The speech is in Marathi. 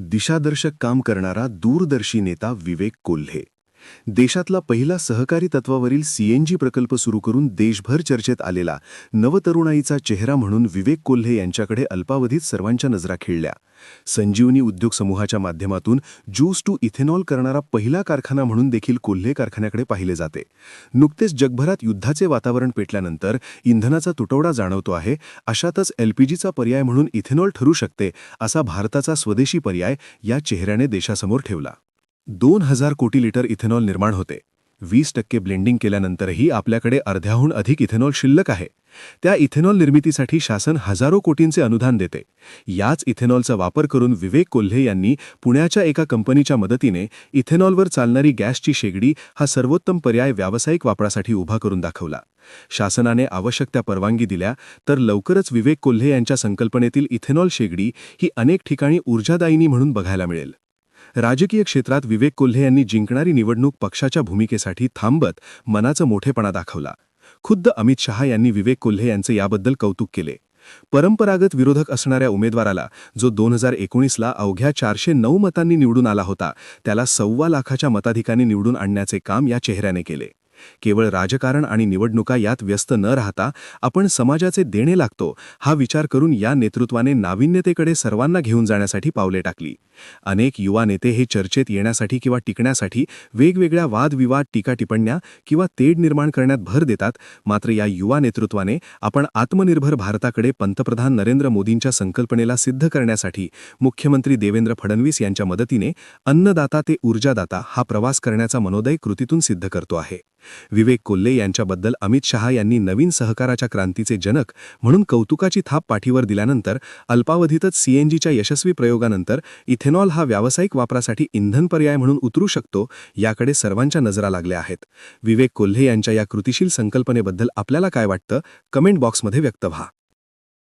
दिशादर्शक काम करणारा दूरदर्शी नेता विवेक कोल्हे. देशातला पहिला सहकारी तत्वावरील सीएनजी प्रकल्प सुरू करून देशभर चर्चेत आलेला नवतरुणाईचा चेहरा म्हणून विवेक कोल्हे यांच्याकडे अल्पावधीत सर्वांच्या नजरा खिळल्या. संजीवनी उद्योग समूहाच्या माध्यमातून ज्यूस टू इथेनॉल करणारा पहिला कारखाना म्हणून देखील कोल्हे कारखान्याकडे पाहिले जाते. नुकतेच जगभरात युद्धाचे वातावरण पेटल्यानंतर इंधनाचा तुटवडा जाणवतो आहे, अशातच एलपीजीचा पर्याय म्हणून इथेनॉल ठरू शकते असा भारताचा स्वदेशी पर्याय या चेहऱ्याने देशासमोर ठेवला. 2000 कोटी लिटर इथेनॉल निर्माण होते. 20% ब्लेंडिंग केल्यानंतरही आपल्याकडे अर्ध्याहून अधिक इथेनॉल शिल्लक आहे. त्या इथेनॉल निर्मितीसाठी शासन हजारो कोटींचे अनुदान देते. याच इथेनॉलचा वापर करून विवेक कोल्हे यांनी पुण्याच्या एका कंपनीच्या मदतीने इथेनॉलवर चालणारी गॅसची शेगडी हा सर्वोत्तम पर्याय व्यावसायिक वापरासाठी उभा करून दाखवला. शासनाने आवश्यक त्या परवानगी दिल्या तर लवकरच विवेक कोल्हे यांच्या संकल्पनेतील इथेनॉल शेगडी ही अनेक ठिकाणी ऊर्जादायिनी म्हणून बघायला मिळेल. राजकीय क्षेत्रात विवेक कोल्हे यांनी जिंकणारी निवडणूक पक्षाच्या भूमिकेसाठी थांबत मनाचा मोठेपणा दाखवला. खुद्द अमित शहा यांनी विवेक कोल्हे यांचे याबद्दल कौतुक केले. परंपरागत विरोधक असणाऱ्या उमेदवाराला जो 2019ला अवघ्या 409 मतांनी निवडून आला होता, त्याला 1.25 लाखाच्या मताधिकाने निवडून आणण्याचे काम या चेहऱ्याने केले. केवळ राजकारण आणि निवडणुका यात व्यस्त न राहता आपण समाजाचे देणे लागतो हा विचार करून या नेतृत्वाने नाविन्यतेकडे सर्वांना घेऊन जाण्यासाठी पावले टाकली. अनेक युवा नेते हे चर्चेत येण्यासाठी किंवा टिकण्यासाठी वेगवेगळ्या वादविवाद, टीका-टिप्पण्या किंवा तेढ निर्माण करण्यात भर देतात. मात्र या युवा नेतृत्वाने आपण आत्मनिर्भर भारताकडे पंतप्रधान नरेंद्र मोदींच्या संकल्पनेला सिद्ध करण्यासाठी मुख्यमंत्री देवेंद्र फडणवीस यांच्या मदतीने अन्नदाता ते ऊर्जादाता हा प्रवास करण्याचा मनोदय कृतीतून सिद्ध करतो आहे. विवेक कोल्हे यांच्याबद्दल अमित शहा यांनी नवीन सहकाराच्या क्रांतीचे जनक म्हणून कौतुकाची थाप पाठीवर दिल्यानंतर अल्पावधीतच सीएनजीच्या यशस्वी प्रयोगानंतर इथेनॉल हा व्यावसायिक वापरासाठी इंधन पर्याय म्हणून उतरू शकतो याकडे सर्वांच्या नजरा लागल्या आहेत. विवेक कोल्हे यांच्या या कृतिशील संकल्पनेबद्दल आपल्याला काय वाटतं, कमेंट बॉक्समध्ये व्यक्त व्हा.